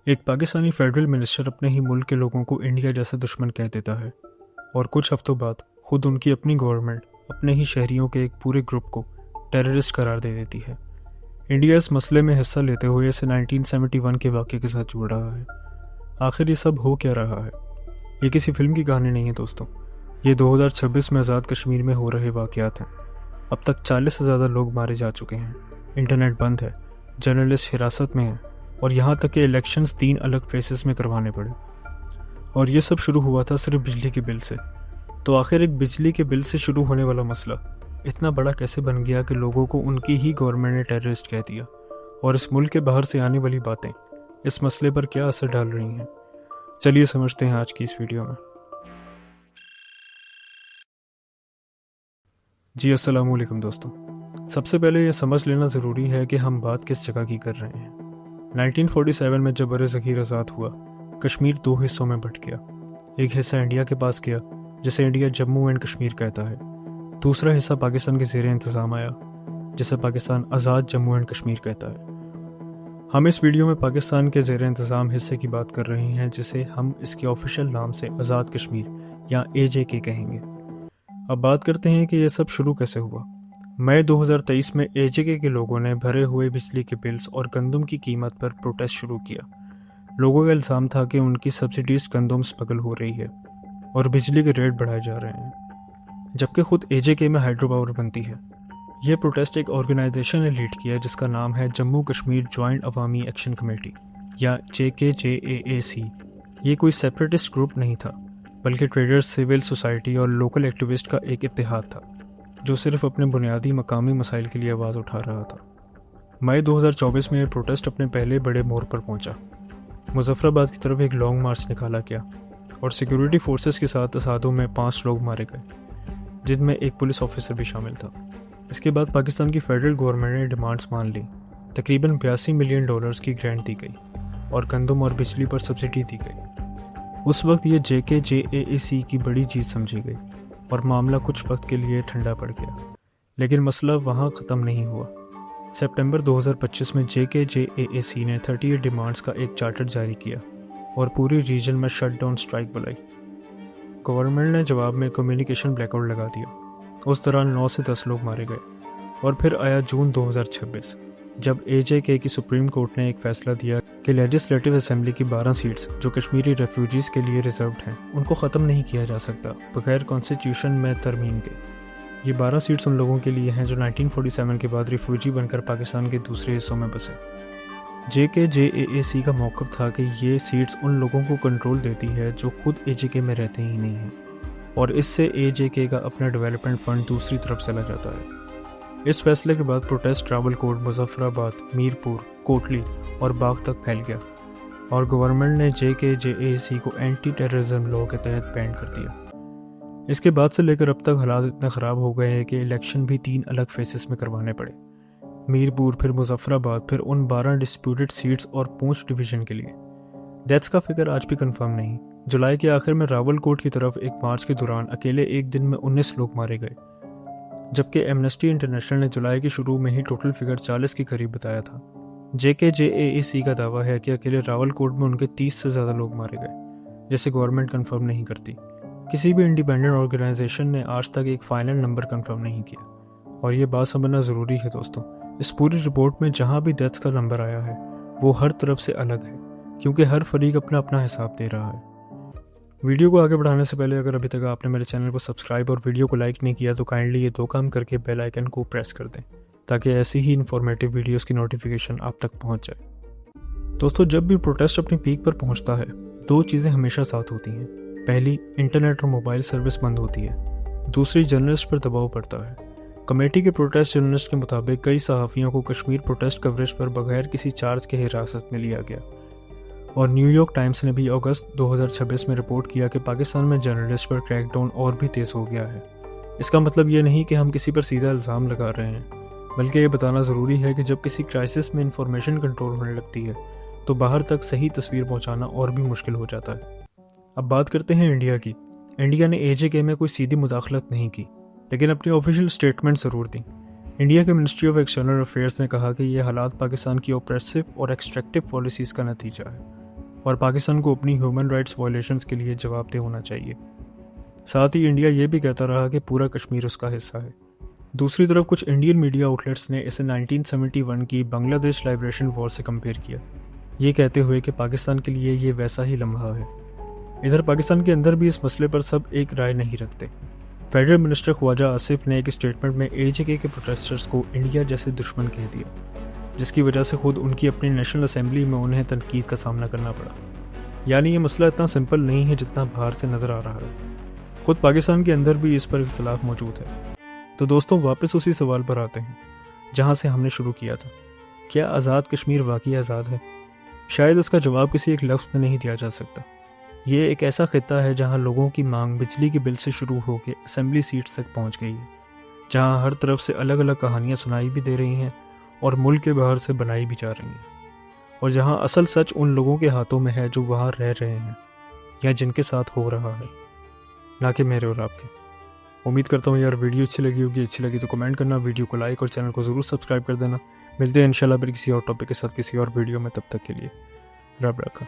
एक Pakistani federal minister अपने ही मुल्क के लोगों को इंडिया जैसा दुश्मन कह देता है और कुछ हफ्तों बाद खुद उनकी अपनी गवर्नमेंट अपने ही शहरियों के एक पूरे ग्रुप को टेररिस्ट करार दे देती है। इंडिया इस मसले में हिस्सा लेते हुए इसे 1971 के वाक़े के साथ जोड़ रहा है। आखिर ये सब हो क्या रहा है? ये किसी फिल्म की कहानी नहीं है दोस्तों, ये 2026 में आज़ाद कश्मीर में हो रहे वाक़यात हैं। अब तक 40 से ज़्यादा लोग मारे जा चुके हैं, इंटरनेट बंद है, जर्नलिस्ट हिरासत में हैं और यहाँ तक कि इलेक्शंस 3 अलग फेसेस में करवाने पड़े। और ये सब शुरू हुआ था सिर्फ बिजली के बिल से। तो आखिर एक बिजली के बिल से शुरू होने वाला मसला इतना बड़ा कैसे बन गया कि लोगों को उनकी ही गवर्नमेंट ने टेररिस्ट कह दिया? और इस मुल्क के बाहर से आने वाली बातें इस मसले पर क्या असर डाल रही हैं? चलिए समझते हैं आज की इस वीडियो में। जी अस्सलाम वालेकुम दोस्तों। सबसे पहले ये समझ लेना ज़रूरी है कि हम बात किस जगह की कर रहे हैं। 1947 में जब बर-ए-ज़ख़ीर आज़ाद हुआ, कश्मीर 2 हिस्सों में बंट गया। एक हिस्सा इंडिया के पास गया, जिसे इंडिया जम्मू एंड कश्मीर कहता है। दूसरा हिस्सा पाकिस्तान के ज़ेरे इंतज़ाम आया, जिसे पाकिस्तान आज़ाद जम्मू एंड कश्मीर कहता है। हम इस वीडियो में पाकिस्तान के ज़ेरे इंतज़ाम हिस्से की बात कर रहे हैं, जिसे हम इसके ऑफिशियल नाम से आज़ाद कश्मीर या AJK कहेंगे। अब बात करते हैं कि यह सब शुरू कैसे हुआ। मई 2023 में AJK के लोगों ने भरे हुए बिजली के बिल्स और गंदम की कीमत पर प्रोटेस्ट शुरू किया। लोगों का इल्ज़ाम था कि उनकी सब्सिडीज गंदम स्मगल हो रही है और बिजली के रेट बढ़ाए जा रहे हैं, जबकि खुद AJK में हाइड्रो पावर बनती है। यह प्रोटेस्ट एक ऑर्गेनाइजेशन ने लीड किया जिसका नाम है जम्मू कश्मीर जॉइंट अवामी एक्शन कमेटी या JKJAAC। ये कोई सेपरेटिस्ट ग्रुप नहीं था, बल्कि ट्रेडर्स, सिविल सोसाइटी और लोकल एक्टिविस्ट का एक इत्तेहाद था जो सिर्फ अपने बुनियादी मकामी मसाइल के लिए आवाज़ उठा रहा था। मई 2024 में यह प्रोटेस्ट अपने पहले बड़े मोड़ पर पहुंचा। मुजफ्फराबाद की तरफ एक लॉन्ग मार्च निकाला गया और सिक्योरिटी फोर्सेस के साथ तसादुम में 5 लोग मारे गए, जिनमें एक पुलिस ऑफिसर भी शामिल था। इसके बाद पाकिस्तान की फेडरल गवर्नमेंट ने डिमांड्स मान ली। तकरीबन $82 मिलियन की ग्रांट दी गई और गंदम और बिजली पर सब्सिडी दी गई। उस वक्त ये JKJAAC की बड़ी जीत समझी गई और मामला कुछ वक्त के लिए ठंडा पड़ गया। लेकिन मसला वहाँ ख़त्म नहीं हुआ। सितंबर 2025 में JKJAAC ने 38 डिमांड्स का एक चार्टर जारी किया और पूरे रीजन में शटडाउन स्ट्राइक बुलाई। गवर्नमेंट ने जवाब में कम्युनिकेशन ब्लैकआउट लगा दिया। उस दौरान 9 से 10 लोग मारे गए। और फिर आया जून 2026, जब AJK की सुप्रीम कोर्ट ने एक फ़ैसला दिया कि लेजिस्लेटिव असेंबली की 12 सीट्स जो कश्मीरी रेफ्यूजीज़ के लिए रिजर्व्ड हैं, उनको ख़त्म नहीं किया जा सकता बगैर कॉन्स्टिट्यूशन में तरमीम के। ये 12 सीट्स उन लोगों के लिए हैं जो 1947 के बाद रिफ्यूजी बनकर पाकिस्तान के दूसरे हिस्सों में बसे। JKJAAC का मौक़िफ़ था कि ये सीट्स उन लोगों को कंट्रोल देती है जो खुद AJK में रहते ही नहीं हैं, और इससे AJK का अपना डेवलपमेंट फ़ंड दूसरी तरफ चला जाता है। इस फैसले के बाद प्रोटेस्ट रावलकोट, मुजफ्फराबाद, मीरपुर, कोटली और बाग तक फैल गया और गवर्नमेंट ने JKJAAC को एंटी टेररिज्म लॉ के तहत बैन कर दिया। इसके बाद से लेकर अब तक हालात इतना ख़राब हो गए हैं कि इलेक्शन भी 3 अलग फेसेस में करवाने पड़े। मीरपुर, फिर मुजफ्फराबाद, फिर उन 12 डिस्प्यूटेड सीट्स और पूंछ डिवीज़न के लिए। डेथ्स का फिगर आज भी कंफर्म नहीं। जुलाई के आखिर में रावलकोट की तरफ एक मार्च के दौरान अकेले एक दिन में 19 लोग मारे गए, जबकि एमनेस्टी इंटरनेशनल ने जुलाई के शुरू में ही टोटल फिगर 40 के करीब बताया था। JKJAAC का दावा है कि अकेले रावलकोट में उनके 30 से ज़्यादा लोग मारे गए, जिसे गवर्नमेंट कंफर्म नहीं करती। किसी भी इंडिपेंडेंट ऑर्गेनाइजेशन ने आज तक एक फाइनल नंबर कंफर्म नहीं किया, और ये बात समझना ज़रूरी है दोस्तों। इस पूरी रिपोर्ट में जहाँ भी डेथ्स का नंबर आया है वो हर तरफ से अलग है, क्योंकि हर फरीक अपना अपना हिसाब दे रहा है। वीडियो को आगे बढ़ाने से पहले अगर अभी तक आपने मेरे चैनल को सब्सक्राइब और वीडियो को लाइक नहीं किया तो काइंडली ये 2 काम करके बेल आइकन को प्रेस कर दें, ताकि ऐसी ही इन्फॉर्मेटिव वीडियोस की नोटिफिकेशन आप तक पहुंच जाए। दोस्तों, जब भी प्रोटेस्ट अपनी पीक पर पहुंचता है, 2 चीज़ें हमेशा साथ होती हैं। पहली, इंटरनेट और मोबाइल सर्विस बंद होती है। दूसरी, जर्नलिस्ट पर दबाव पड़ता है। कमेटी के प्रोटेस्ट जर्नलिस्ट के मुताबिक कई सहाफ़ियों को कश्मीर प्रोटेस्ट कवरेज पर बगैर किसी चार्ज के हिरासत में लिया गया, और न्यूयॉर्क टाइम्स ने भी अगस्त 2026 में रिपोर्ट किया कि पाकिस्तान में जर्नलिस्ट पर क्रैकडाउन और भी तेज़ हो गया है। इसका मतलब ये नहीं कि हम किसी पर सीधा इल्ज़ाम लगा रहे हैं, बल्कि ये बताना ज़रूरी है कि जब किसी क्राइसिस में इंफॉर्मेशन कंट्रोल होने लगती है तो बाहर तक सही तस्वीर पहुँचाना और भी मुश्किल हो जाता है। अब बात करते हैं इंडिया की। इंडिया ने AJK में कोई सीधी मुदाखलत नहीं की, लेकिन अपनी ऑफिशियल स्टेटमेंट ज़रूर दी। इंडिया के मिनिस्ट्री ऑफ एक्सटर्नल अफेयर्स ने कहा कि यह हालात पाकिस्तान की ऑप्रेसिव और एक्सट्रैक्टिव पॉलिसीज़ का नतीजा है। और पाकिस्तान को अपनी ह्यूमन राइट्स वायलेशंस के लिए जवाबदेह होना चाहिए। साथ ही इंडिया ये भी कहता रहा कि पूरा कश्मीर उसका हिस्सा है। दूसरी तरफ कुछ इंडियन मीडिया आउटलेट्स ने इसे 1971 की बांग्लादेश लाइब्रेशन वॉर से कंपेयर किया, ये कहते हुए कि पाकिस्तान के लिए ये वैसा ही लम्हा है। इधर पाकिस्तान के अंदर भी इस मसले पर सब एक राय नहीं रखते। फेडरल मिनिस्टर ख्वाजा आसिफ ने एक स्टेटमेंट में AJK के प्रोटेस्टर्स को इंडिया जैसे दुश्मन कह दिया, जिसकी वजह से खुद उनकी अपनी नेशनल असेंबली में उन्हें तनकीद का सामना करना पड़ा। यानी ये मसला इतना सिंपल नहीं है जितना बाहर से नज़र आ रहा है। खुद पाकिस्तान के अंदर भी इस पर इख्तलाफ मौजूद है। तो दोस्तों, वापस उसी सवाल पर आते हैं जहाँ से हमने शुरू किया था। क्या आज़ाद कश्मीर वाकई आज़ाद है? शायद इसका जवाब किसी एक लफ्ज़ में नहीं दिया जा सकता। ये एक ऐसा खित्ता है जहाँ लोगों की मांग बिजली के बिल से शुरू होकर असेंबली सीट्स तक पहुँच गई है, जहाँ हर तरफ से अलग अलग कहानियाँ सुनाई भी दे रही हैं और मुल्क के बाहर से बनाई भी जा रही हैं, और जहाँ असल सच उन लोगों के हाथों में है जो वहाँ रह रहे हैं या जिनके साथ हो रहा है, ना कि मेरे और आपके। उम्मीद करता हूँ यार वीडियो अच्छी लगी होगी। अच्छी लगी तो कमेंट करना, वीडियो को लाइक और चैनल को ज़रूर सब्सक्राइब कर देना। मिलते हैं इंशाल्लाह फिर किसी और टॉपिक के साथ किसी और वीडियो में। तब तक के लिए रब रखा।